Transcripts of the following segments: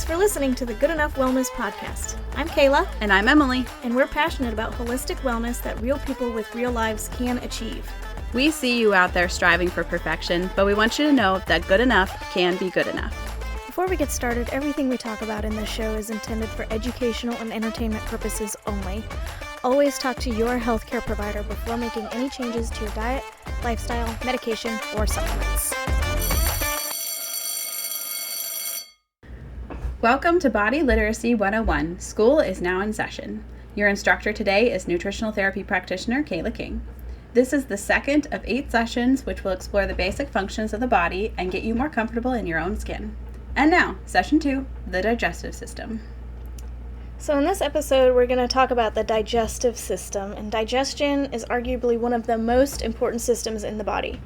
for listening to the Good Enough Wellness Podcast. I'm Kayla. And I'm Emily. And we're passionate about holistic wellness that real people with real lives can achieve. We see you out there striving for perfection, but we want you to know that good enough can be good enough. Before we get started, everything we talk about in this show is intended for educational and entertainment purposes only. Always talk to your healthcare provider before making any changes to your diet, lifestyle, medication, or supplements. Welcome to Body Literacy 101. School is now in session. Your instructor today is Nutritional Therapy Practitioner Kayla King. This is the second of 8 sessions which will explore the basic functions of the body and get you more comfortable in your own skin. And now, Session 2, the digestive system. So in this episode, we're going to talk about the digestive system, and digestion is arguably one of the most important systems in the body.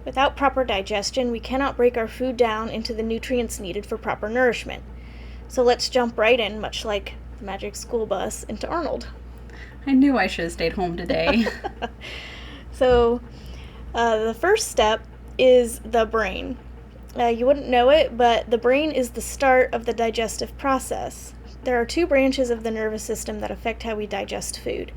Without proper digestion, we cannot break our food down into the nutrients needed for proper nourishment. So let's jump right in, much like the magic school bus, into Arnold. I knew I should have stayed home today. So the first step is the brain. You wouldn't know it, but the brain is the start of the digestive process. There are 2 branches of the nervous system that affect how we digest food.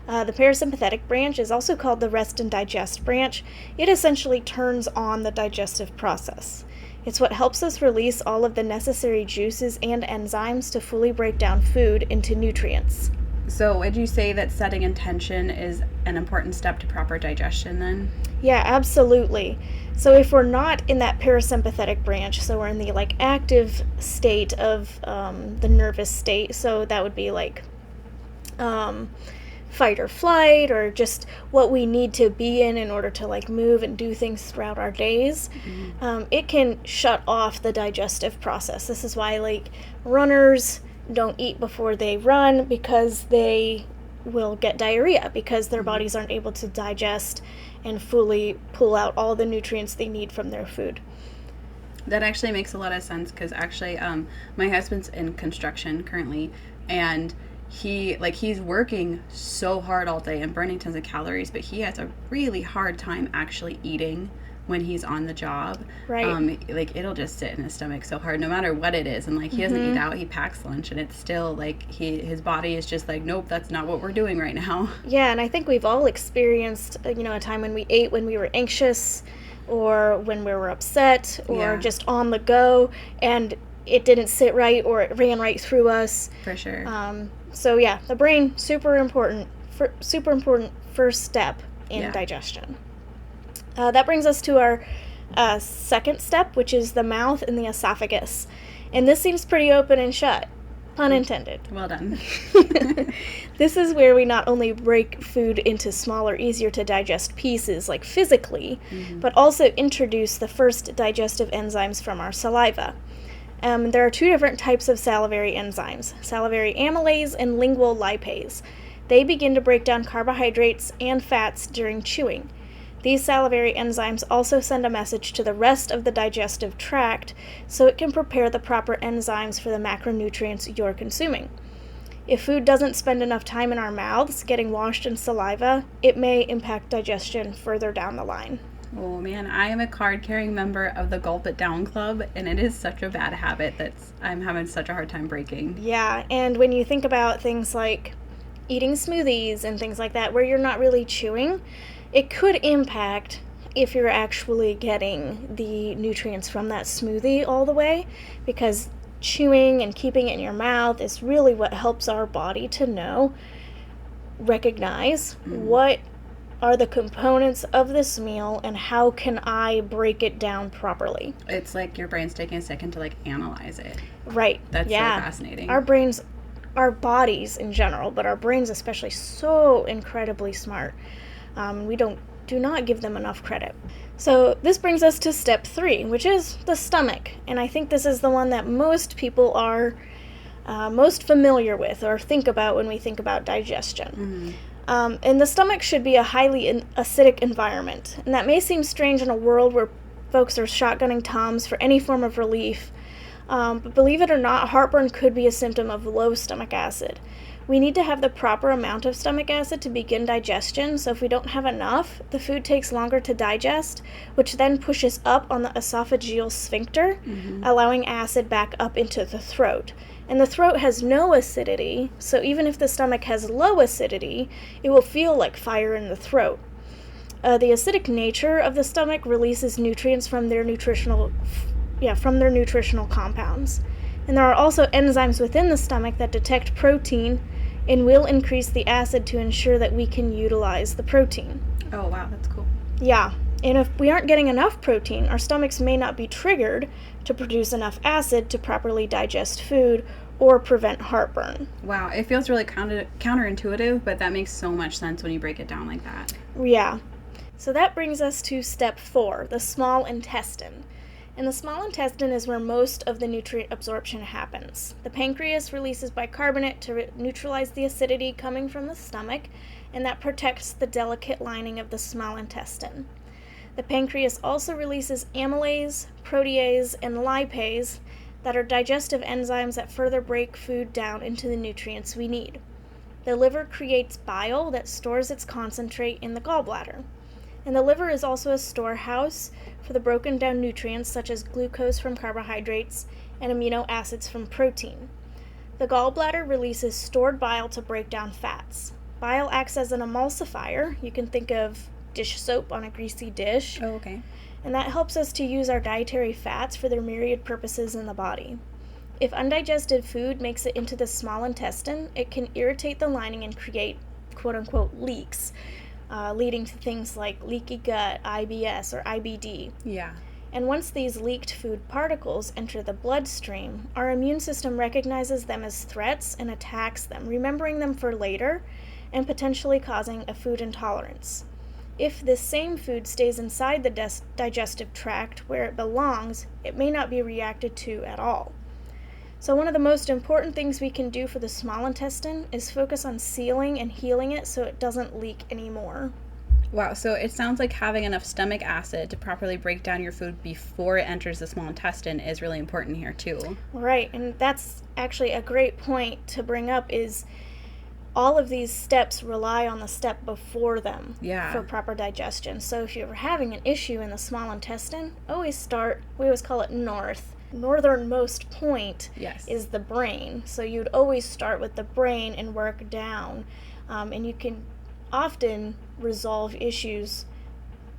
The parasympathetic branch is also called the rest and digest branch. It essentially turns on the digestive process. It's what helps us release all of the necessary juices and enzymes to fully break down food into nutrients. So would you say that setting intention is an important step to proper digestion then? Yeah, absolutely. So if we're not in that parasympathetic branch, so we're in the active state of the nervous state, so that would be fight or flight, or just what we need to be in order to move and do things throughout our days, it can shut off the digestive process. This is why runners don't eat before they run, because they will get diarrhea because their bodies aren't able to digest and fully pull out all the nutrients they need from their food. That actually makes a lot of sense, because actually my husband's in construction currently, and he's working so hard all day and burning tons of calories, but he has a really hard time actually eating when he's on the job. Right. It'll just sit in his stomach so hard no matter what it is, and he doesn't eat out, he packs lunch, and it's still his body is just nope, that's not what we're doing right now. Yeah, and I think we've all experienced a time when we ate when we were anxious, or when we were upset, or just on the go, and it didn't sit right, or it ran right through us. For sure. So yeah, the brain, super important first step in digestion. That brings us to our second step, which is the mouth and the esophagus. And this seems pretty open and shut. Pun intended. Well done. This is where we not only break food into smaller, easier to digest pieces, physically, but also introduce the first digestive enzymes from our saliva. There are 2 different types of salivary enzymes, salivary amylase and lingual lipase. They begin to break down carbohydrates and fats during chewing. These salivary enzymes also send a message to the rest of the digestive tract so it can prepare the proper enzymes for the macronutrients you're consuming. If food doesn't spend enough time in our mouths getting washed in saliva, it may impact digestion further down the line. Oh man, I am a card-carrying member of the Gulp It Down Club, and it is such a bad habit that I'm having such a hard time breaking. Yeah, and when you think about things like eating smoothies and things like that, where you're not really chewing, it could impact if you're actually getting the nutrients from that smoothie all the way, because chewing and keeping it in your mouth is really what helps our body to recognize what are the components of this meal and how can I break it down properly. It's like your brain's taking a second to analyze it. Right. That's so fascinating. Our brains, our bodies in general, but our brains especially, so incredibly smart. We do not give them enough credit. So this brings us to step 3, which is the stomach. And I think this is the one that most people are most familiar with or think about when we think about digestion. And the stomach should be a highly acidic environment. And that may seem strange in a world where folks are shotgunning Tums for any form of relief. But believe it or not, heartburn could be a symptom of low stomach acid. We need to have the proper amount of stomach acid to begin digestion, so if we don't have enough, the food takes longer to digest, which then pushes up on the esophageal sphincter, allowing acid back up into the throat. And the throat has no acidity, so even if the stomach has low acidity, it will feel like fire in the throat. The acidic nature of the stomach releases nutrients from their nutritional compounds. And there are also enzymes within the stomach that detect protein and will increase the acid to ensure that we can utilize the protein. Oh, wow, that's cool. Yeah, and if we aren't getting enough protein, our stomachs may not be triggered to produce enough acid to properly digest food or prevent heartburn. Wow, it feels really counterintuitive, but that makes so much sense when you break it down like that. Yeah. So that brings us to step 4, the small intestine. And the small intestine is where most of the nutrient absorption happens. The pancreas releases bicarbonate to neutralize the acidity coming from the stomach, and that protects the delicate lining of the small intestine. The pancreas also releases amylase, protease, and lipase that are digestive enzymes that further break food down into the nutrients we need. The liver creates bile that stores its concentrate in the gallbladder. And the liver is also a storehouse for the broken down nutrients such as glucose from carbohydrates and amino acids from protein. The gallbladder releases stored bile to break down fats. Bile acts as an emulsifier. You can think of dish soap on a greasy dish. Oh, okay. And that helps us to use our dietary fats for their myriad purposes in the body. If undigested food makes it into the small intestine, it can irritate the lining and create quote-unquote leaks, leading to things like leaky gut, IBS, or IBD. Yeah. And once these leaked food particles enter the bloodstream, our immune system recognizes them as threats and attacks them, remembering them for later and potentially causing a food intolerance. If this same food stays inside the digestive tract where it belongs, it may not be reacted to at all. So one of the most important things we can do for the small intestine is focus on sealing and healing it so it doesn't leak anymore. Wow, so it sounds like having enough stomach acid to properly break down your food before it enters the small intestine is really important here too. Right, and that's actually a great point to bring up is all of these steps rely on the step before them for proper digestion. So if you're having an issue in the small intestine, we always call it northernmost point is the brain. So you'd always start with the brain and work down. And you can often resolve issues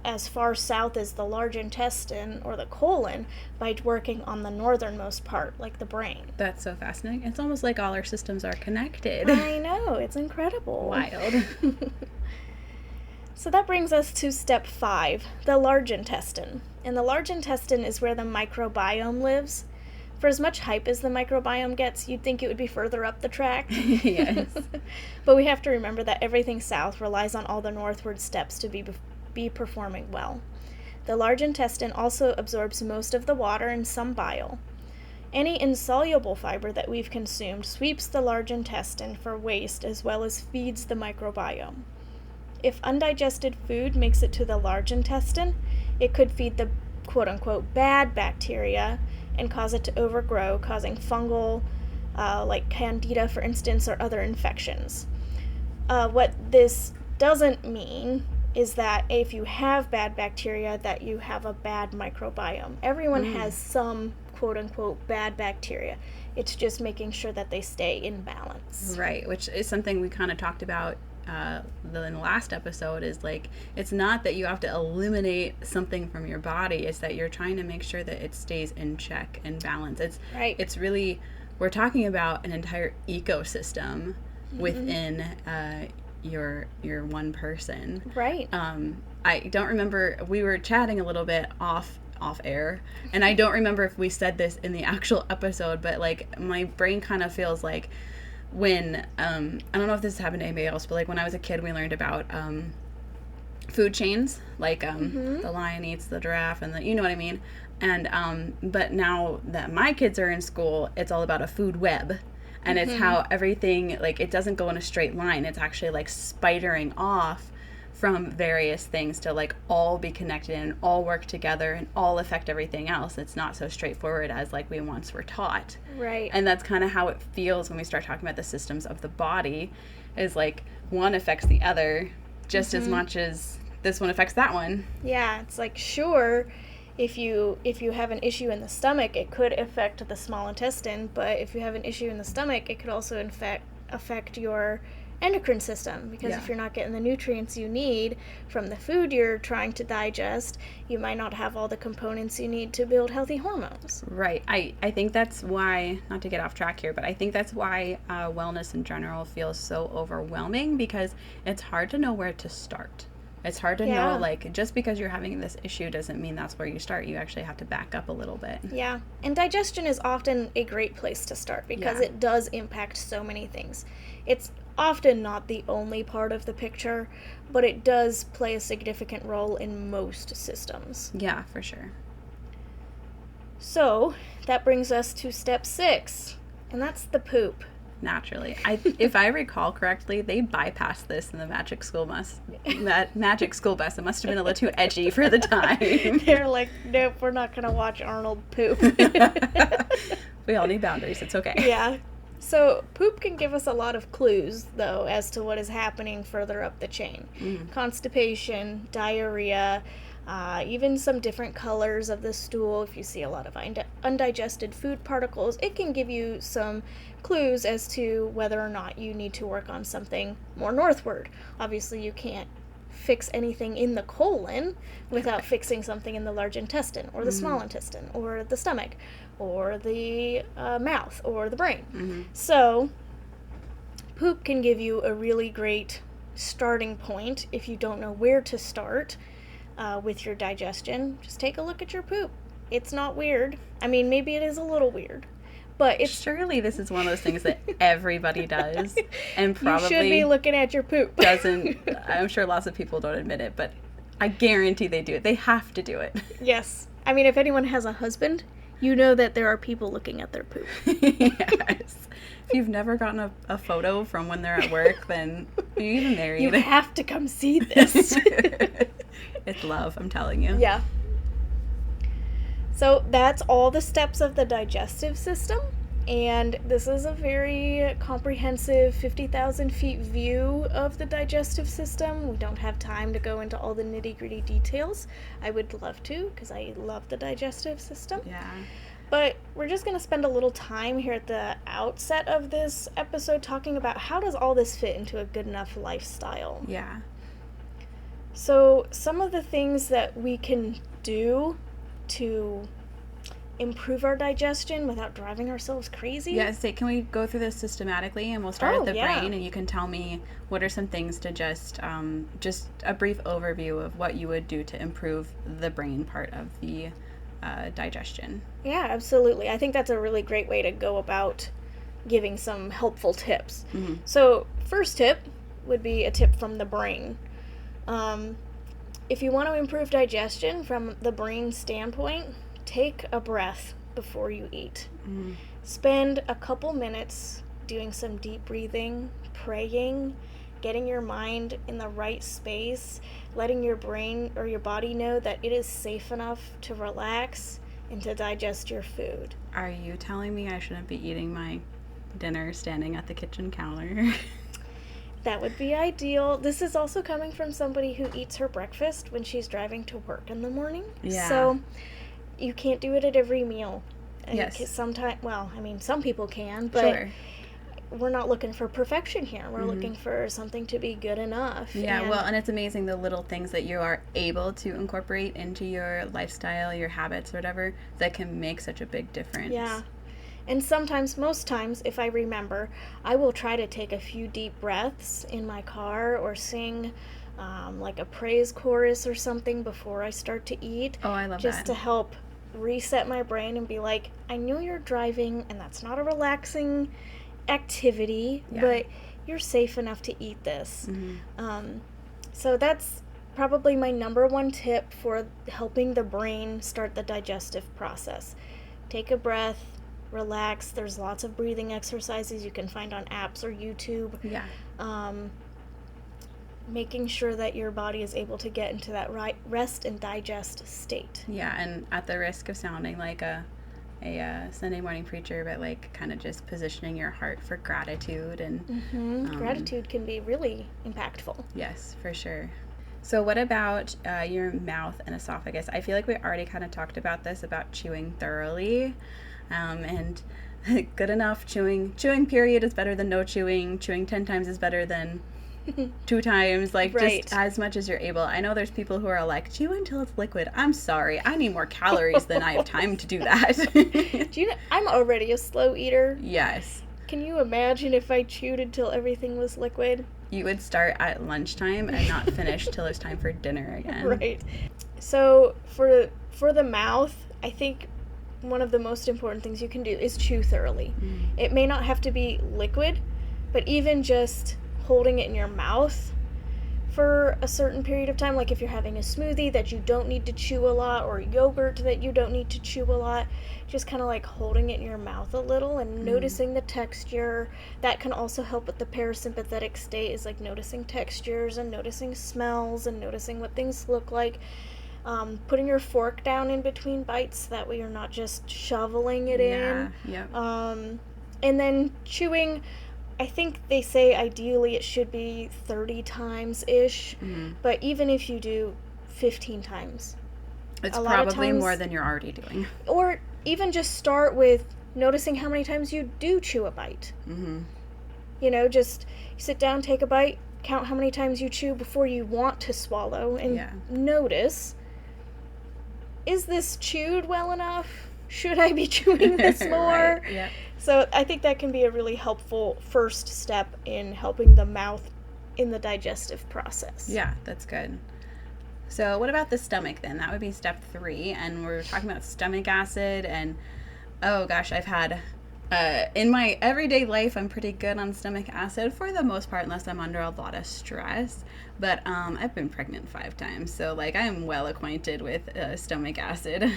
as far south as the large intestine or the colon by working on the northernmost part, like the brain. That's so fascinating. It's almost like all our systems are connected. I know, it's incredible. Wild. So that brings us to step 5, the large intestine. And the large intestine is where the microbiome lives. For as much hype as the microbiome gets, you'd think it would be further up the tract. Yes. But we have to remember that everything south relies on all the northward steps to be performing well. The large intestine also absorbs most of the water and some bile. Any insoluble fiber that we've consumed sweeps the large intestine for waste as well as feeds the microbiome. If undigested food makes it to the large intestine, it could feed the quote-unquote bad bacteria and cause it to overgrow, causing fungal, like candida, for instance, or other infections. What this doesn't mean is that if you have bad bacteria, that you have a bad microbiome. Everyone has some quote-unquote bad bacteria. It's just making sure that they stay in balance. Right, which is something we kind of talked about in the last episode, is like, it's not that you have to eliminate something from your body, it's that you're trying to make sure that it stays in check and balance. It's really, we're talking about an entire ecosystem within your one person. Right. I don't remember, we were chatting a little bit off air, and I don't remember if we said this in the actual episode, but like my brain kind of feels like when I don't know if this has happened to anybody else, but like when I was a kid, we learned about food chains, like the lion eats the giraffe, and the, you know what I mean. And but now that my kids are in school, it's all about a food web. And it's how everything, like, it doesn't go in a straight line. It's actually like spidering off from various things to like all be connected and all work together and all affect everything else. It's not so straightforward as like we once were taught. Right. And that's kind of how it feels when we start talking about the systems of the body, is like one affects the other just as much as this one affects that one. Yeah, it's like, sure, if you have an issue in the stomach, it could affect the small intestine, but if you have an issue in the stomach, it could also affect your endocrine system, because if you're not getting the nutrients you need from the food you're trying to digest, you might not have all the components you need to build healthy hormones. Right. I think that's why, not to get off track here, but I think that's why wellness in general feels so overwhelming, because it's hard to know where to start. It's hard to know, like, just because you're having this issue doesn't mean that's where you start. You actually have to back up a little bit. Yeah. And digestion is often a great place to start, because it does impact so many things. It's often not the only part of the picture, but it does play a significant role in most systems. Yeah, for sure. So that brings us to step 6, and that's the poop. Naturally. If I recall correctly, they bypassed this in the Magic School Bus. Magic School Bus. It must have been a little too edgy for the time. They're like, nope, we're not going to watch Arnold poop. We all need boundaries. It's okay. Yeah. So poop can give us a lot of clues, though, as to what is happening further up the chain. Constipation, diarrhea, even some different colors of the stool. If you see a lot of undigested food particles, it can give you some clues as to whether or not you need to work on something more northward. Obviously, you can't fix anything in the colon without fixing something in the large intestine, or the small intestine, or the stomach, or the mouth, or the brain. So poop can give you a really great starting point if you don't know where to start with your digestion. Just take a look at your poop. It's not weird. I mean, maybe it is a little weird, but it's... Surely this is one of those things that everybody does, and probably... You should be looking at your poop. Doesn't... I'm sure lots of people don't admit it, but I guarantee they do it. They have to do it. Yes. I mean, if anyone has a husband, you know that there are people looking at their poop. Yes. If you've never gotten a photo from when they're at work, then are you even married? You have to come see this. It's love, I'm telling you. Yeah. So that's all the steps of the digestive system, and this is a very comprehensive 50,000 feet view of the digestive system. We don't have time to go into all the nitty-gritty details. I would love to, because I love the digestive system. Yeah. But we're just going to spend a little time here at the outset of this episode talking about how does all this fit into a good enough lifestyle. Yeah. So some of the things that we can do to improve our digestion without driving ourselves crazy. Yeah, so can we go through this systematically, and we'll start at the brain, and you can tell me what are some things to just a brief overview of what you would do to improve the brain part of the digestion. Yeah, absolutely. I think that's a really great way to go about giving some helpful tips. So first tip would be a tip from the brain. If you want to improve digestion from the brain standpoint, take a breath before you eat. Spend a couple minutes doing some deep breathing, praying, getting your mind in the right space, letting your brain or your body know that it is safe enough to relax and to digest your food. Are you telling me I shouldn't be eating my dinner standing at the kitchen counter? That would be ideal. This is also coming from somebody who eats her breakfast when she's driving to work in the morning. Yeah. So you can't do it at every meal. Yes. Sometimes, well, I mean, some people can, but we're not looking for perfection here. We're looking for something to be good enough. Yeah, and it's amazing the little things that you are able to incorporate into your lifestyle, your habits, or whatever, that can make such a big difference. Yeah. And sometimes, most times, if I remember, I will try to take a few deep breaths in my car or sing like a praise chorus or something before I start to eat. Oh, I love that. Just to help reset my brain and be like, I know you're driving and that's not a relaxing activity, but you're safe enough to eat this. So that's probably my number one tip for helping the brain start the digestive process. Take a breath. Relax. There's lots of breathing exercises you can find on apps or YouTube. Yeah. making sure that your body is able to get into that rest and digest state. Yeah, and at the risk of sounding like a Sunday morning preacher, but like kind of just positioning your heart for gratitude and Gratitude can be really impactful. Yes, for sure. So what about your mouth and esophagus? I feel like we already kind of talked about this, about chewing thoroughly, and good enough chewing period is better than no chewing. Chewing 10 times is better than 2 times, like Right. just as much as you're able. I know there's people who are like, chew until it's liquid. I'm sorry, I need more calories than I have time to do that. Do you know, I'm already a slow eater. Yes. Can you imagine if I chewed until everything was liquid? You would start at lunchtime and not finish till it's time for dinner again. Right. So for the mouth, I think one of the most important things you can do is chew thoroughly. It may not have to be liquid, but even just holding it in your mouth for a certain period of time, like if you're having a smoothie that you don't need to chew a lot, or yogurt that you don't need to chew a lot, just kind of like holding it in your mouth a little and noticing the texture. That can also help with the parasympathetic state, is like noticing textures and noticing smells and noticing what things look like. Putting your fork down in between bites, that way you're not just shoveling it in. Yep. And then chewing, I think they say ideally it should be 30 times-ish, but even if you do 15 times. It's probably more than you're already doing. Or even just start with noticing how many times you do chew a bite. You know, just sit down, take a bite, count how many times you chew before you want to swallow, and notice, is this chewed well enough? Should I be chewing this more? Right. Yeah. So I think that can be a really helpful first step in helping the mouth in the digestive process. Yeah, that's good. So what about the stomach then? That would be step 3. And we're talking about stomach acid. And oh gosh, I've had, in my everyday life, I'm pretty good on stomach acid for the most part, unless I'm under a lot of stress. But I've been pregnant 5 times. So like I am well acquainted with stomach acid.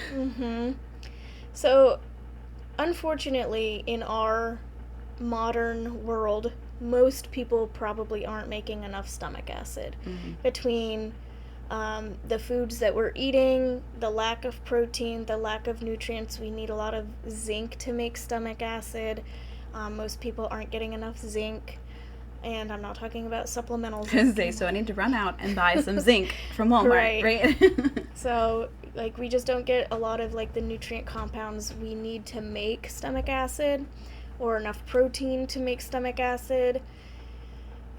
So unfortunately, in our modern world, most people probably aren't making enough stomach acid. Between the foods that we're eating, the lack of protein, the lack of nutrients, we need a lot of zinc to make stomach acid. Most people aren't getting enough zinc, and I'm not talking about supplemental zinc. So I need to run out and buy some zinc from Walmart, right? So like we just don't get a lot of like the nutrient compounds we need to make stomach acid, or enough protein to make stomach acid,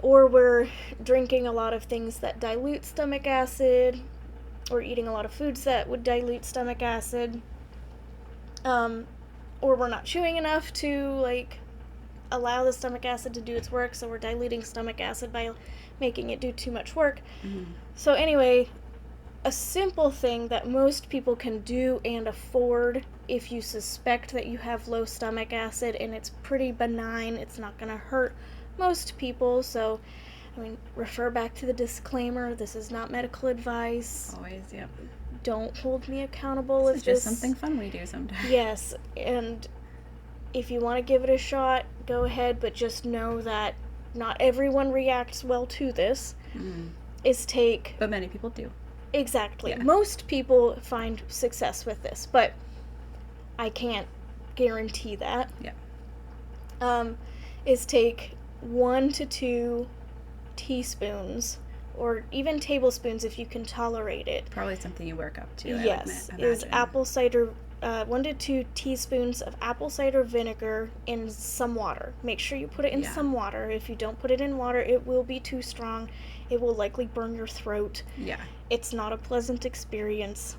or we're drinking a lot of things that dilute stomach acid, or eating a lot of foods that would dilute stomach acid, or we're not chewing enough to like allow the stomach acid to do its work, so we're diluting stomach acid by making it do too much work. So anyway, a simple thing that most people can do and afford if you suspect that you have low stomach acid, and it's pretty benign, it's not going to hurt most people. So, I mean, refer back to the disclaimer, this is not medical advice. Always, yep. Don't hold me accountable. It's just something fun we do sometimes. Yes, and if you want to give it a shot, go ahead, but just know that not everyone reacts well to this. But many people do. Exactly. Yeah. Most people find success with this, but I can't guarantee that. Yeah. Is take 1 to 2 teaspoons, or even tablespoons if you can tolerate it. Probably something you work up to. Yes, I would is imagine. apple cider. 1 to 2 teaspoons of apple cider vinegar in some water. Make sure you put it in some water. If you don't put it in water, it will be too strong. It will likely burn your throat. Yeah. It's not a pleasant experience.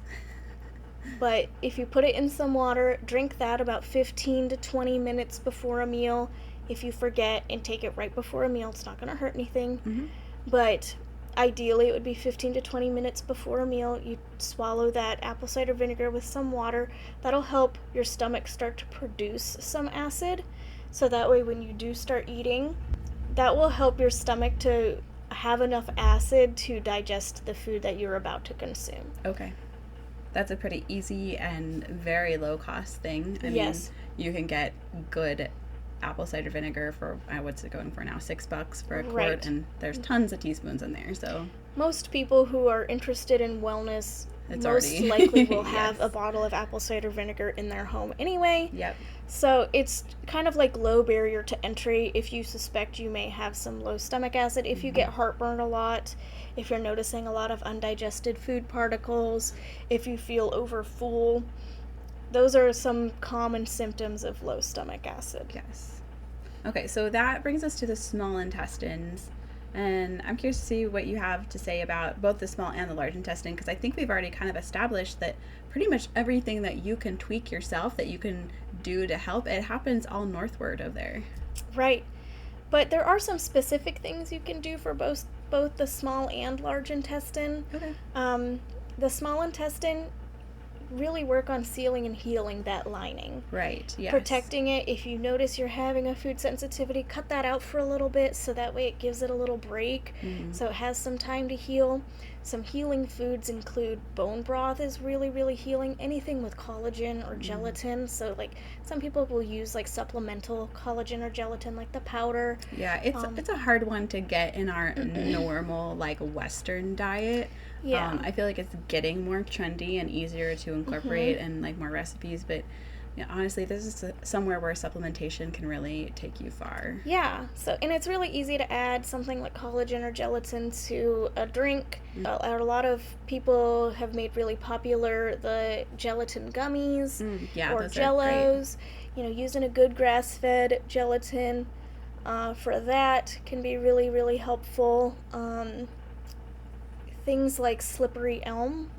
But if you put it in some water, drink that about 15 to 20 minutes before a meal. If you forget and take it right before a meal, it's not going to hurt anything. But ideally, it would be 15 to 20 minutes before a meal. You swallow that apple cider vinegar with some water. That'll help your stomach start to produce some acid. So that way, when you do start eating, that will help your stomach to have enough acid to digest the food that you're about to consume. Okay. That's a pretty easy and very low cost thing. I mean, you can get good apple cider vinegar for, what's it going for now, $6 for a quart, Right. and there's tons of teaspoons in there. So most people who are interested in wellness It's most already- likely will have Yes. a bottle of apple cider vinegar in their home anyway. Yep. So it's kind of like low barrier to entry if you suspect you may have some low stomach acid, if you get heartburn a lot, if you're noticing a lot of undigested food particles, if you feel overfull. Those are some common symptoms of low stomach acid. Yes. Okay, so that brings us to the small intestines. And I'm curious to see what you have to say about both the small and the large intestine, because I think we've already kind of established that pretty much everything that you can tweak yourself, that you can do to help, it happens all northward of there. Right. But there are some specific things you can do for both the small and large intestine. Okay. The small intestine, really work on sealing and healing that lining. Right, yes. Protecting it. If you notice you're having a food sensitivity, cut that out for a little bit so that way it gives it a little break, so it has some time to heal. Some healing foods include bone broth is really, really healing. Anything with collagen or gelatin. So like some people will use like supplemental collagen or gelatin, like the powder. Yeah, it's a hard one to get in our normal like Western diet. Yeah. I feel like it's getting more trendy and easier to incorporate and like more recipes, but honestly, this is somewhere where supplementation can really take you far. Yeah, and it's really easy to add something like collagen or gelatin to a drink. A lot of people have made really popular the gelatin gummies Yeah, or those are great. jellos. Using a good grass-fed gelatin for that can be really, really helpful. Things like slippery elm,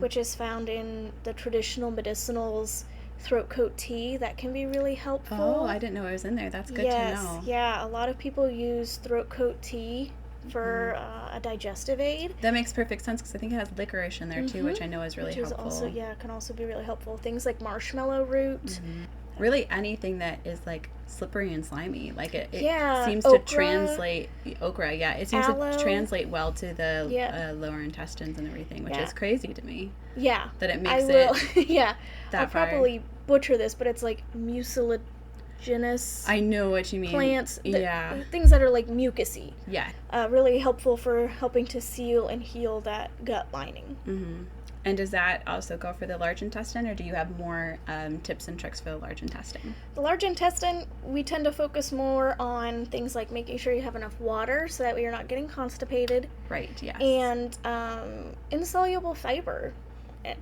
which is found in the traditional medicinals throat coat tea, that can be really helpful. Oh, I didn't know it was in there. That's good to know. Yeah, a lot of people use throat coat tea for a digestive aid. That makes perfect sense because I think it has licorice in there too, which I know is really Which is helpful. can also be really helpful. Things like marshmallow root. Really anything that is like slippery and slimy. Like it seems okra, to translate, okra, it seems aloe. to translate well to the lower intestines and everything, which is crazy to me. Yeah. That it makes I'll probably butcher this, but it's like mucilaginous I know what you mean. plants. Yeah. Things that are like mucousy. Yeah. Really helpful for helping to seal and heal that gut lining. And does that also go for the large intestine, or do you have more tips and tricks for the large intestine? The large intestine, we tend to focus more on things like making sure you have enough water so that way you're not getting constipated. Right, yes. And insoluble fiber.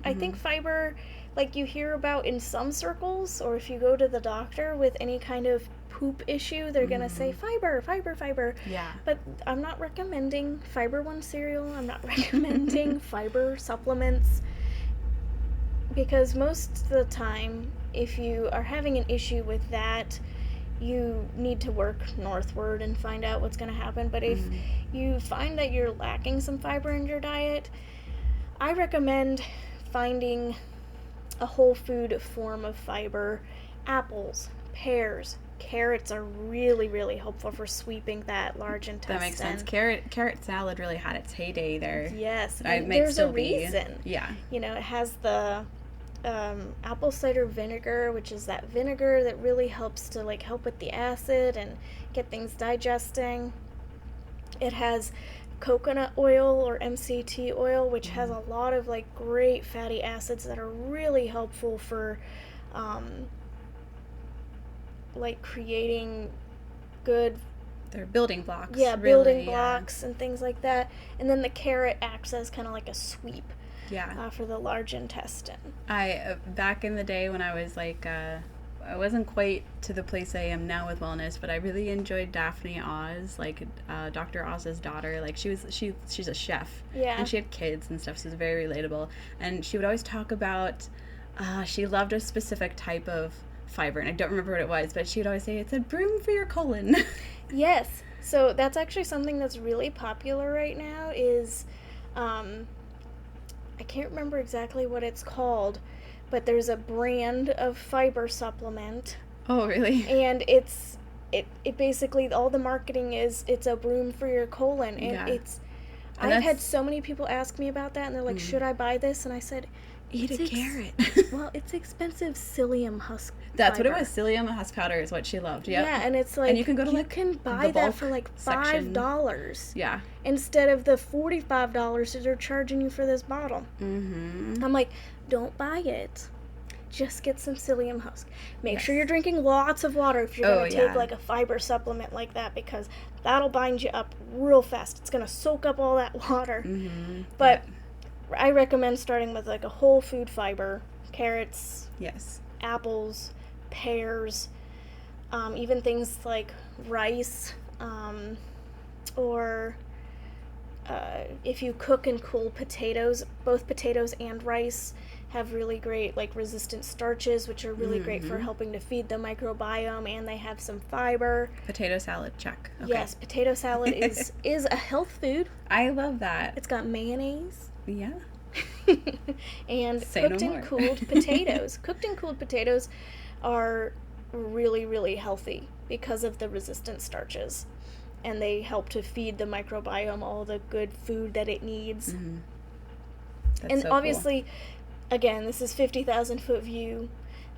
I think fiber, like you hear about in some circles, or if you go to the doctor with any kind of poop issue, they're going to say fiber, fiber, fiber. Yeah. But I'm not recommending Fiber One cereal. I'm not recommending fiber supplements. Because most of the time, if you are having an issue with that, you need to work northward and find out what's going to happen. But if you find that you're lacking some fiber in your diet, I recommend finding a whole food form of fiber. Apples, pears, carrots are really, really helpful for sweeping that large intestine. That makes sense. Carrot salad really had its heyday there. Yes, It and might there's still a be. reason. Yeah. It has the apple cider vinegar, which is that vinegar that really helps to help with the acid and get things digesting. It has coconut oil or MCT oil, which has a lot of great fatty acids that are really helpful for creating good They're building blocks. really, building blocks and things like that. And then the carrot acts as kind of like a sweep Yeah. for the large intestine. I back in the day when I was I wasn't quite to the place I am now with wellness, but I really enjoyed Daphne Oz, Dr. Oz's daughter. She's a chef. Yeah. And she had kids and stuff, so it's very relatable. And she would always talk about she loved a specific type of fiber, and I don't remember what it was, but she would always say it's a broom for your colon. Yes. So that's actually something that's really popular right now is I can't remember exactly what it's called, but there's a brand of fiber supplement. Oh, really? And it basically, all the marketing is it's a broom for your colon. And Yeah. I've had so many people ask me about that, and they're like, should I buy this? And I said, Eat a carrot. Well, it's expensive psyllium husk That's fiber. what it was. Psyllium husk powder is what she loved. Yep. Yeah, and it's like, and you can go to you like can buy the that bulk for like section. $5 Yeah. instead of the $45 that they're charging you for this bottle. Mm-hmm. I'm like, don't buy it. Just get some psyllium husk. Make Yes. sure you're drinking lots of water if you're going to take yeah. like a fiber supplement like that, because that'll bind you up real fast. It's going to soak up all that water. Mm-hmm. But I recommend starting with like a whole food fiber, carrots, Yes. apples, pears, even things like rice, or if you cook and cool potatoes, both potatoes and rice have really great like resistant starches, which are really great for helping to feed the microbiome, and they have some fiber. Potato salad, check. Okay. Yes, potato salad is a health food. I love that. It's got mayonnaise. Yeah. And Say cooked no and more. cooled potatoes. Cooked and cooled potatoes are really, really healthy because of the resistant starches. And they help to feed the microbiome all the good food that it needs. Mm-hmm. That's And so obviously, again, this is 50,000 foot view.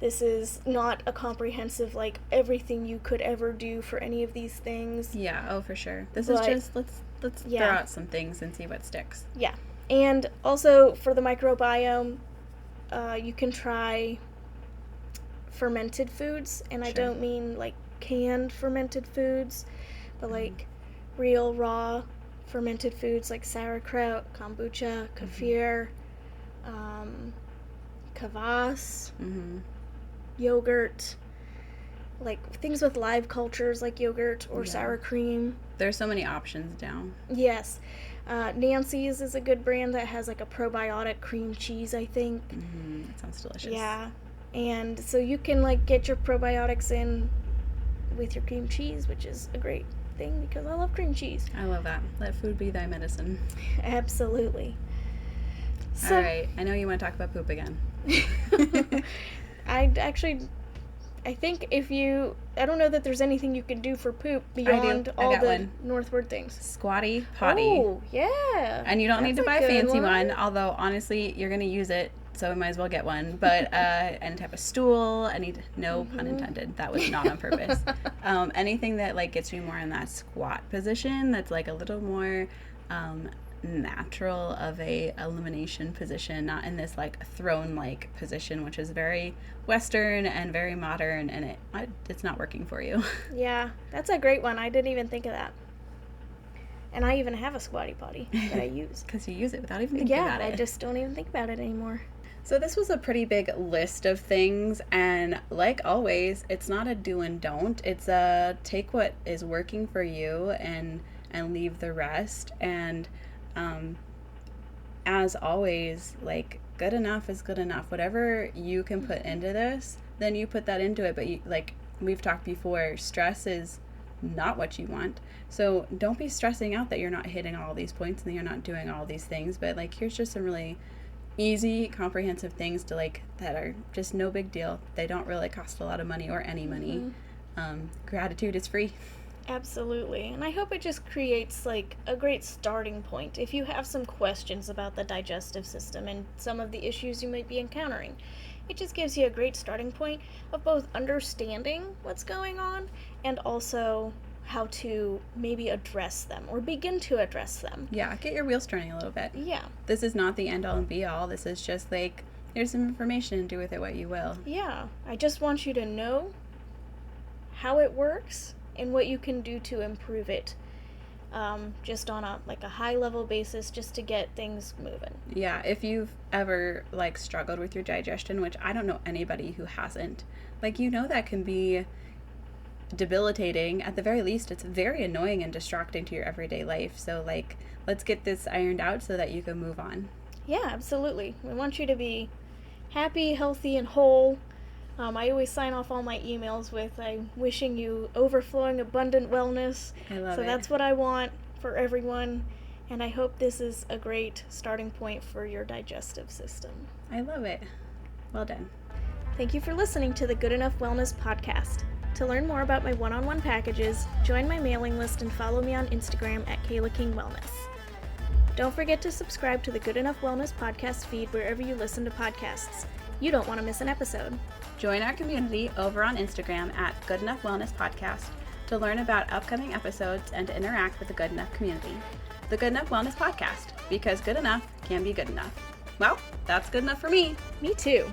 This is not a comprehensive, like, everything you could ever do for any of these things. cool. Yeah, oh for sure. This But- is just let's throw Yeah. out some things and see what sticks. Yeah. And also for the microbiome, you can try fermented foods. And I Sure. don't mean like canned fermented foods, but like real raw fermented foods like sauerkraut, kombucha, kefir, kvass, Mm-hmm. yogurt, like things with live cultures like yogurt or Yeah. sour cream. There's so many options now. Yes. Nancy's is a good brand that has like a probiotic cream cheese, I think. Mm-hmm. That sounds delicious. Yeah. And so you can like get your probiotics in with your cream cheese, which is a great thing because I love cream cheese. I love that. Let food be thy medicine. Absolutely. So, All right. I know you want to talk about poop again. I think I don't know that there's anything you can do for poop beyond I all got the one. northward things. Squatty potty. Oh, yeah. And you don't need to That's buy a good fancy one, although honestly, you're going to use it, so we might as well get one. But, and to have a stool, no pun intended, that was not on purpose. Anything that, like, gets you more in that squat position, that's, like, a little more natural of a elimination position, not in this, like, throne-like position, which is very Western and very modern, and it's not working for you. Yeah, that's a great one. I didn't even think of that. And I even have a squatty potty that I use. Because you use it without even thinking about it. I just don't even think about it anymore. So this was a pretty big list of things, and like always, it's not a do and don't. It's a take what is working for you and leave the rest. And as always, like, good enough is good enough. Whatever you can put into this, then you put that into it. But you, like we've talked before, stress is not what you want. So don't be stressing out that you're not hitting all these points and that you're not doing all these things. But like, here's just some really easy, comprehensive things to like that are just no big deal. They don't really cost a lot of money or any money. Gratitude is free. Absolutely. And I hope it just creates like a great starting point if you have some questions about the digestive system and some of the issues you might be encountering. It just gives you a great starting point of both understanding what's going on and also how to maybe address them or begin to address them. Yeah, get your wheels turning a little bit. Yeah. This is not the end all and be all. This is just like, here's some information and do with it what you will. Yeah. I just want you to know how it works and what you can do to improve it. Just on a high level basis, just to get things moving. Yeah, if you've ever like struggled with your digestion, which I don't know anybody who hasn't, like, that can be debilitating. At the very least, it's very annoying and distracting to your everyday life. So like, let's get this ironed out so that you can move on. Yeah, absolutely. We want you to be happy, healthy, and whole. I always sign off all my emails with I'm wishing you overflowing abundant wellness. I love it. So that's what I want for everyone, and I hope this is a great starting point for your digestive system. I love it. Well done. Thank you for listening to the Good Enough Wellness podcast. To learn more about my one-on-one packages, join my mailing list and follow me on Instagram at Kayla King Wellness. Don't forget to subscribe to the Good Enough Wellness podcast feed wherever you listen to podcasts. You don't want to miss an episode. Join our community over on Instagram at Good Enough Wellness Podcast to learn about upcoming episodes and to interact with the Good Enough community. The Good Enough Wellness Podcast, because good enough can be good enough. Well, that's good enough for me. Me too.